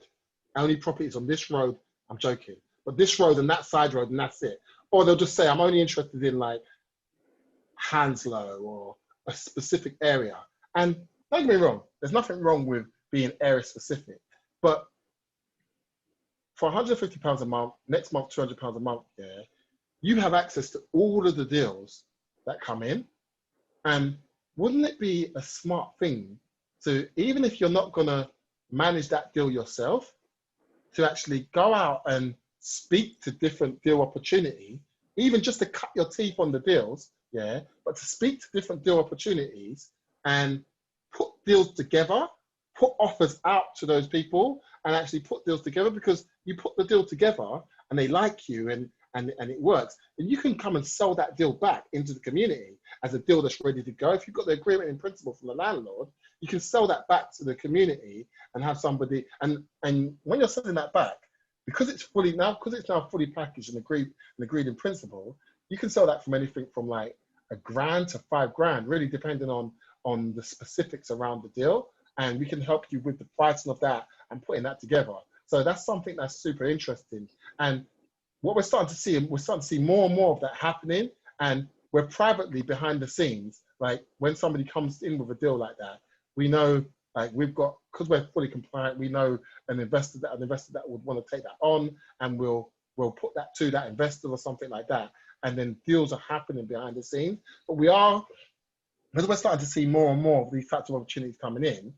Only properties on this road, I'm joking, but this road and that side road, and that's it. Or they'll just say, I'm only interested in like Hounslow or a specific area. And don't get me wrong, there's nothing wrong with being area specific, but for £150 a month, next month £200 a month, yeah, you have access to all of the deals that come in. And wouldn't it be a smart thing to, even if you're not gonna manage that deal yourself, to actually go out and speak to different deal opportunity, even just to cut your teeth on the deals, yeah, but to speak to different deal opportunities and put deals together, put offers out to those people and actually put deals together, because you put the deal together and they like you and it works, and you can come and sell that deal back into the community as a deal that's ready to go. If you've got the agreement in principle from the landlord, you can sell that back to the community and have somebody, and when you're selling that back, because it's now fully packaged and agreed in principle, you can sell that from anything from like $1,000 to $5,000, really depending on the specifics around the deal. And we can help you with the pricing of that and putting that together. So that's something that's super interesting. And what we're starting to see more and more of that happening. And we're privately behind the scenes, like when somebody comes in with a deal like that, we know, like we've got, because we're fully compliant, we know an investor that would want to take that on, and we'll put that to that investor or something like that. And then deals are happening behind the scenes. But because we're starting to see more and more of these types of opportunities coming in,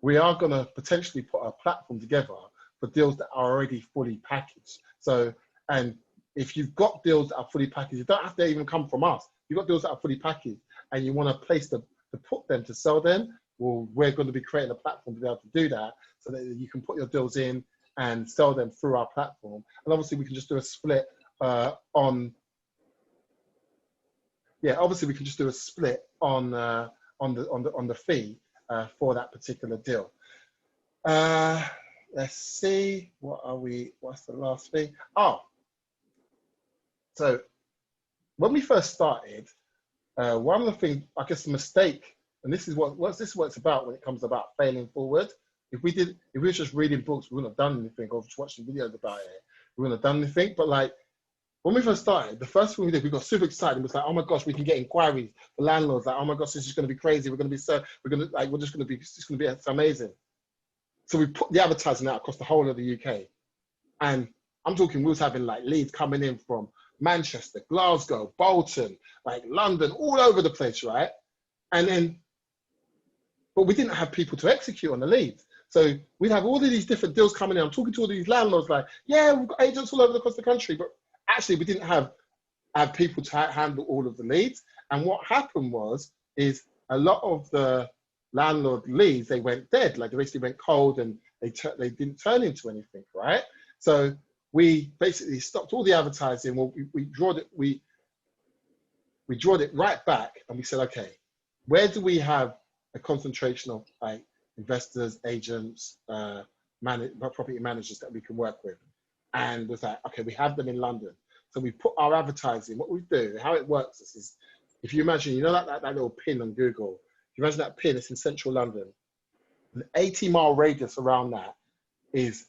we are going to potentially put a platform together for deals that are already fully packaged. So, and if you've got deals that are fully packaged, you don't have to even come from us. You've got deals that are fully packaged and you want a place to put them, to sell them, well, we're going to be creating a platform to be able to do that, so that you can put your deals in and sell them through our platform. And obviously we can just do a split on the fee for that particular deal. Let's see, what's the last thing? Oh, so when we first started, one of the things, I guess the mistake, and this is what it's about when it comes about failing forward. If we were just reading books, we wouldn't have done anything, or just watching videos about it, we wouldn't have done anything. But like, when we first started, the first thing we did, we got super excited. It was like, oh my gosh, we can get inquiries for landlords. Like, oh my gosh, this is going to be crazy. It's going to be amazing. So we put the advertising out across the whole of the UK. And I'm talking, we was having like leads coming in from Manchester, Glasgow, Bolton, like London, all over the place, right? But we didn't have people to execute on the leads. So we'd have all of these different deals coming in. I'm talking to all these landlords like, yeah, we've got agents all over across the country, but actually we didn't have people to handle all of the leads. And what happened is a lot of the landlord leads, they went dead, like they basically went cold, and they didn't turn into anything, right? So we basically stopped all the advertising. Well, we drawed it right back, and we said, okay, where do we have a concentration of like investors, agents, property managers that we can work with? And was like, okay, we have them in London. So we put our advertising, what we do, how it works is, if you imagine, you know that little pin on Google, if you imagine that pin, it's in central London. An 80-mile radius around that is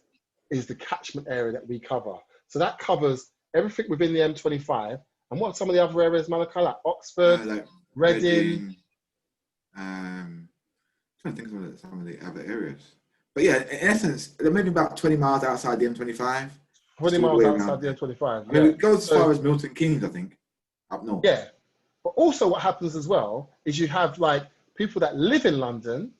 the catchment area that we cover. So that covers everything within the M25. And what are some of the other areas, Malachi, like Oxford, like Reading? Trying to think of some of the other areas. But yeah, in essence, they're maybe about 20 miles outside the M25. 20 miles outside the M25. I mean, it goes as far as Milton Keynes, I think, up north. Yeah. But also what happens as well is you have like people that live in London,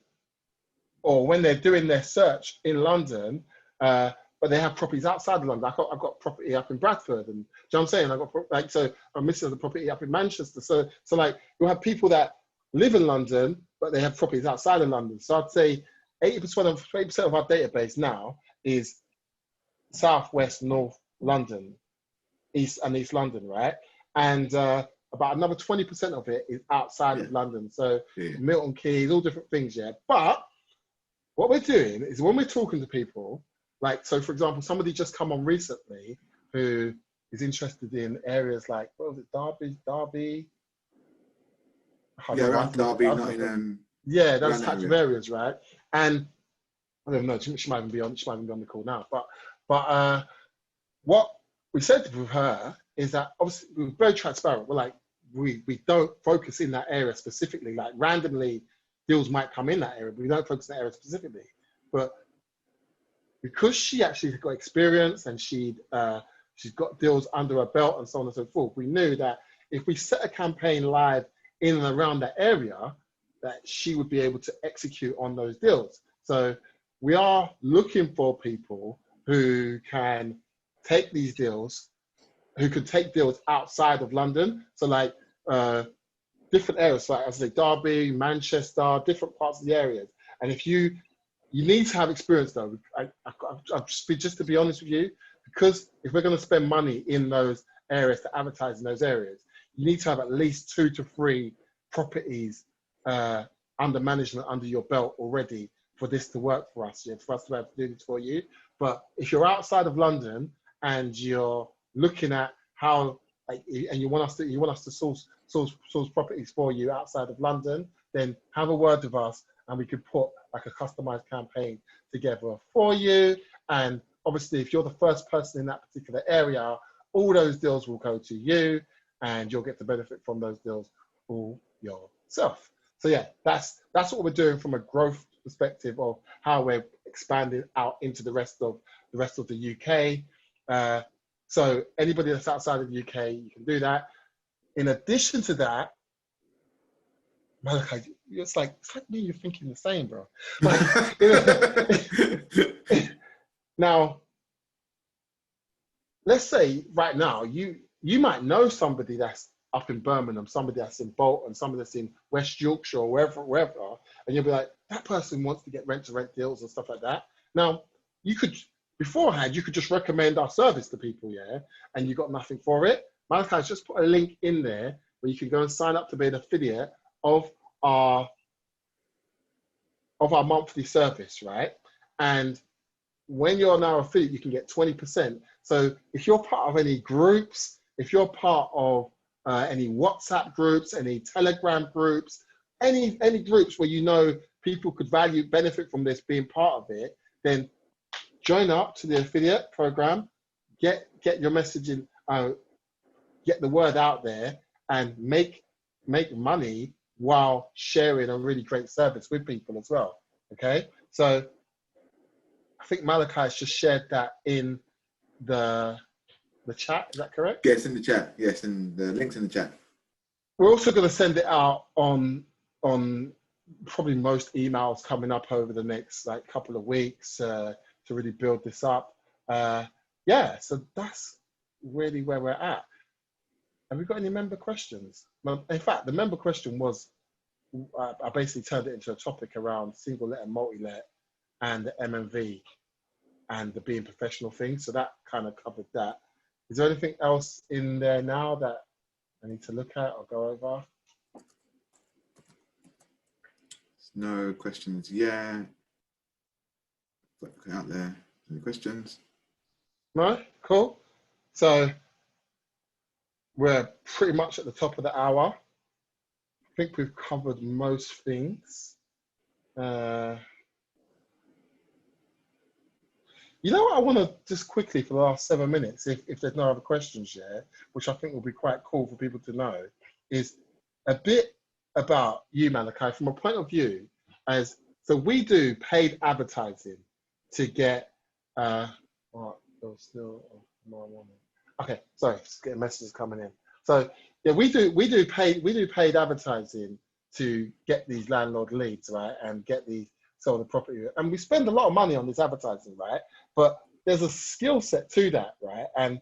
or when they're doing their search in London, but they have properties outside of London. I've got property up in Bradford, and do you know what I'm saying? I've got so I'm missing the property up in Manchester. So like you'll have people that live in London, but they have properties outside of London. So I'd say 80% of our database now is Southwest, North London, East London, right? And about another 20% of it is outside of London. So Milton Keynes, all different things, yeah. But what we're doing is when we're talking to people, like, so for example, somebody just come on recently who is interested in areas like, what was it, Derby? Yeah, around Derby, Nottingham. Yeah, those types of areas, right? And I don't know, she might even be on the call now. But what we said with her is that obviously we're very transparent. We're like, we don't focus in that area specifically. Like randomly, deals might come in that area, but we don't focus in that area specifically. But because she actually got experience and she's got deals under her belt and so on and so forth, we knew that if we set a campaign live in and around that area, that she would be able to execute on those deals. So we are looking for people who can take these deals, who could take deals outside of London. So like different areas, like as I say, Derby, Manchester, different parts of the areas. And if you need to have experience though. Just to be honest with you, because if we're going to spend money in those areas to advertise in those areas, you need to have at least 2 to 3 properties under management under your belt already for this to work for us. Yeah, for us to be able to do this for you. But if you're outside of London and you're looking at how, like, and you want us to source properties for you outside of London, then have a word with us, and we could put like a customized campaign together for you. And obviously, if you're the first person in that particular area, all those deals will go to you, and you'll get to benefit from those deals all yourself. So yeah, that's what we're doing from a growth perspective of how we're expanding out into the rest of the UK. So anybody that's outside of the UK, you can do that. In addition to that, Malachi, it's like me, you're thinking the same, bro. Like, now, let's say right now, you might know somebody that's up in Birmingham, somebody that's in Bolton, somebody that's in West Yorkshire or wherever, and you'll be like, that person wants to get rent-to-rent deals and stuff like that. Now, you could, beforehand, you could just recommend our service to people, yeah, and you got nothing for it. Malachi's just put a link in there where you can go and sign up to be an affiliate of our monthly service, right? And when you're now affiliate, you can get 20%. So if you're part of any groups, if you're part of any WhatsApp groups, any Telegram groups, any groups where you know people could benefit from this being part of it, then join up to the affiliate program, get your messaging, get the word out there, and make money while sharing a really great service with people as well. Okay, so I think Malachi has just shared that in the chat. Is that correct? Yes, in the chat. Yes, and the link's in the chat. We're also going to send it out on probably most emails coming up over the next like couple of weeks to really build this up. Yeah, so that's really where we're at. Have we got any member questions? In fact, the member question was, I basically turned it into a topic around single let and multi-let and the MMV and the being professional thing. So that kind of covered that. Is there anything else in there now that I need to look at or go over? No questions yet. Look out there. Any questions? No? Cool. So we're pretty much at the top of the hour. I think we've covered most things. You know what I want to just quickly for the last 7 minutes, if there's no other questions yet, which I think will be quite cool for people to know, is a bit about you, Malachi, from a point of view as, so we do paid advertising to get, okay, sorry, just getting messages coming in. So yeah, we do paid advertising to get these landlord leads, right, and get these sell the property, and we spend a lot of money on this advertising, right? But there's a skill set to that, right? And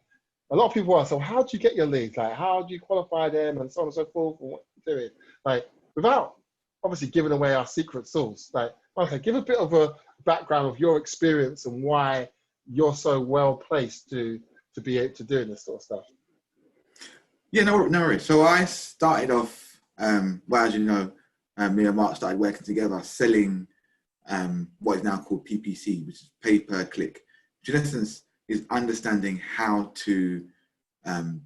a lot of people ask, so how do you get your leads? Like, how do you qualify them, and so on and so forth, and what you're doing? Like, without obviously giving away our secret sauce, like, okay, give a bit of a background of your experience and why you're so well placed to be able to do this sort of stuff. Yeah, no worries. So I started off, well, as you know, me and Mark started working together selling what is now called PPC, which is pay per click, which in essence is understanding how to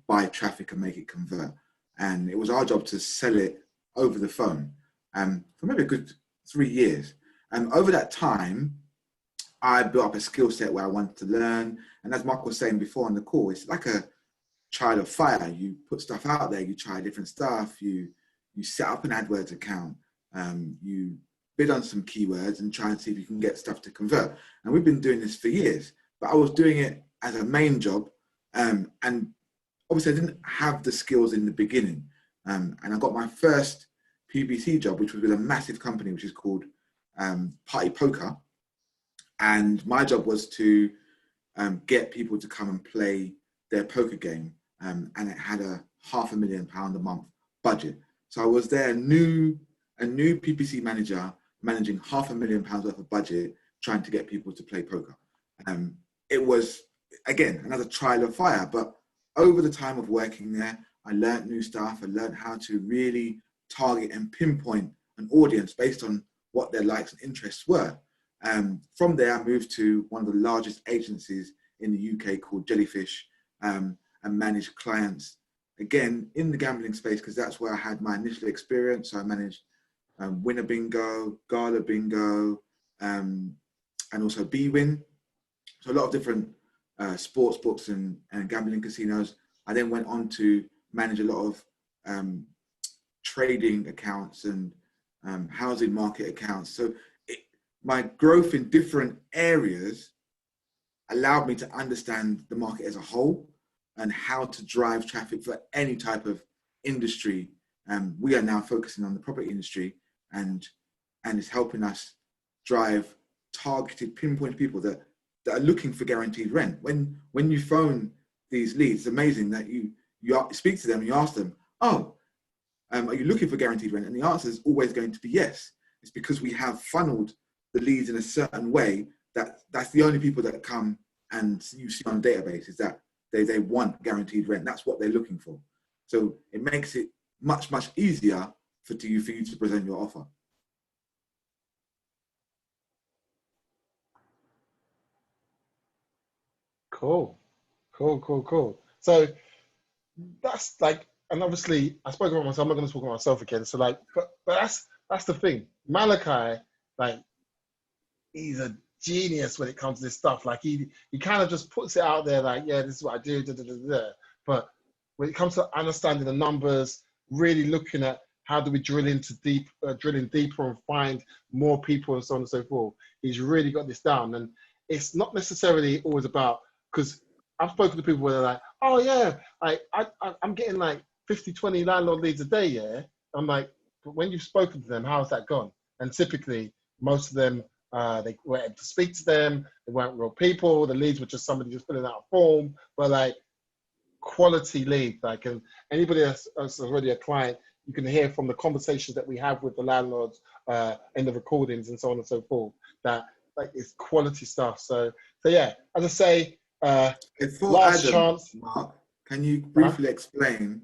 buy traffic and make it convert. And it was our job to sell it over the phone for maybe a good 3 years. And over that time, I built up a skill set where I wanted to learn. And as Mark was saying before on the call, it's like a trial of fire. You put stuff out there, you try different stuff, you set up an AdWords account, you bid on some keywords and try and see if you can get stuff to convert. And we've been doing this for years, but I was doing it as a main job. And obviously I didn't have the skills in the beginning. And I got my first PPC job, which was with a massive company, which is called Party Poker. And my job was to get people to come and play their poker game. And it had a £500,000 a month budget. So I was there, a new PPC manager, managing £500,000 worth of budget, trying to get people to play poker. It was, again, another trial of fire, but over the time of working there, I learned new stuff. I learned how to really target and pinpoint an audience based on what their likes and interests were. From there, I moved to one of the largest agencies in the UK called Jellyfish, and managed clients, again, in the gambling space, because that's where I had my initial experience. So I managed Winner Bingo, Gala Bingo, and also B-Win. So a lot of different sports books and gambling casinos. I then went on to manage a lot of trading accounts and housing market accounts. So my growth in different areas allowed me to understand the market as a whole and how to drive traffic for any type of industry. We are now focusing on the property industry, and it's helping us drive targeted, pinpoint people that are looking for guaranteed rent. When you phone these leads, it's amazing that you speak to them and you ask them, oh, are you looking for guaranteed rent? And the answer is always going to be yes. It's because we have funneled the leads in a certain way that's the only people that come and you see on a database is that they want guaranteed rent. That's what they're looking for. So it makes it much, much easier for you to present your offer. Cool. So that's like, and obviously I spoke about myself, I'm not going to talk about myself again. So like, but that's the thing. Malachi, like, he's a genius when it comes to this stuff. Like he kind of just puts it out there like, yeah, this is what I do, da, da, da, da. But when it comes to understanding the numbers, really looking at how do we drill in deeper and find more people and so on and so forth, he's really got this down. And it's not necessarily always about, because I've spoken to people where they're like, oh yeah, I'm getting like 50, 20 landlord leads a day, yeah. I'm like, but when you've spoken to them, how's that gone? And typically, most of them, they were able to speak to them, they weren't real people, the leads were just somebody just filling out a form, but like quality lead, like, and anybody that's already a client, you can hear from the conversations that we have with the landlords in the recordings and so on and so forth, that like it's quality stuff. So yeah, as I say, last chance. Mark, can you briefly explain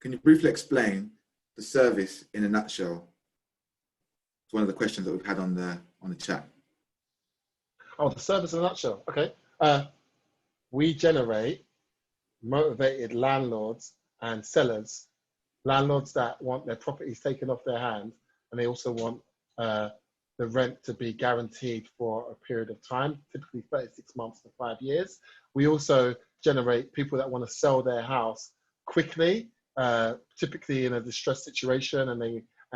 the service in a nutshell? It's one of the questions that we've had on the chat. Oh, the service in a nutshell. Okay. We generate motivated landlords and sellers, landlords that want their properties taken off their hands, and they also want the rent to be guaranteed for a period of time, typically 36 months to 5 years. We also generate people that want to sell their house quickly, typically in a distressed situation, and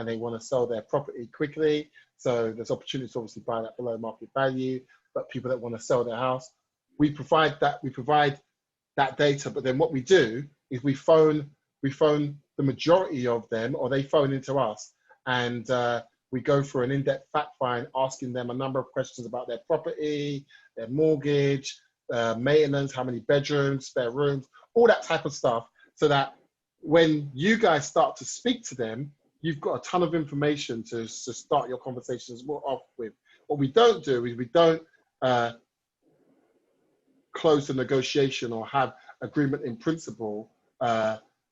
they want to sell their property quickly. So there's opportunities to obviously buy that below market value, but people that want to sell their house, we provide that data. But then what we do is we phone the majority of them, or they phone into us, and we go through an in-depth fact find, asking them a number of questions about their property, their mortgage, maintenance, how many bedrooms, spare rooms, all that type of stuff, so that when you guys start to speak to them, you've got a ton of information to start your conversations off with. What we don't do is we don't close the negotiation or have agreement in principle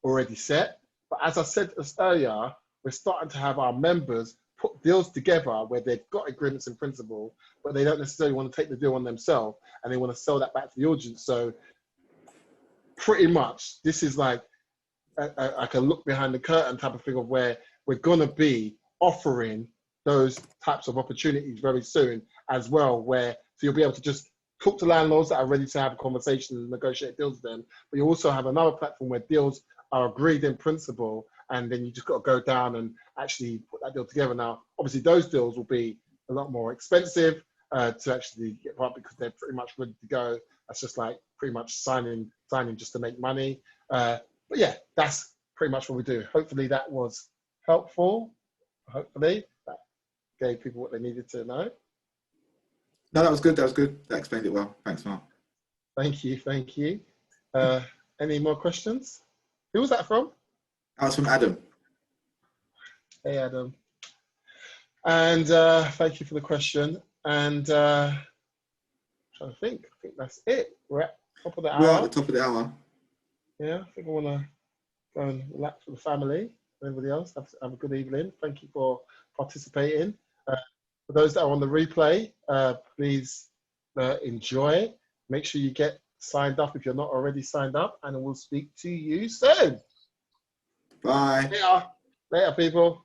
already set. But as I said earlier, we're starting to have our members put deals together where they've got agreements in principle, but they don't necessarily want to take the deal on themselves, and they want to sell that back to the audience. So pretty much this is like a look behind the curtain type of thing of where we're going to be offering those types of opportunities very soon as well, where so you'll be able to just talk to landlords that are ready to have a conversation and negotiate deals with them. But you also have another platform where deals are agreed in principle, and then you just got to go down and actually put that deal together. Now, obviously, those deals will be a lot more expensive to actually get part, because they're pretty much ready to go. That's just like pretty much signing just to make money. But yeah, that's pretty much what we do. Hopefully that was helpful. Hopefully that gave people what they needed to know. No, that was good. That explained it well. Thanks, Mark. Thank you. Any more questions? Who was that from? That was from Adam. Hey, Adam. And thank you for the question. And I'm trying to think. I think that's it. We're at the top of the hour. We're at the top of the hour. Yeah, I think I want to go and relax with the family. Everybody else, have a good evening. Thank you for participating. For those that are on the replay, please enjoy. Make sure you get signed up if you're not already signed up, and we'll speak to you soon. Bye. Later people.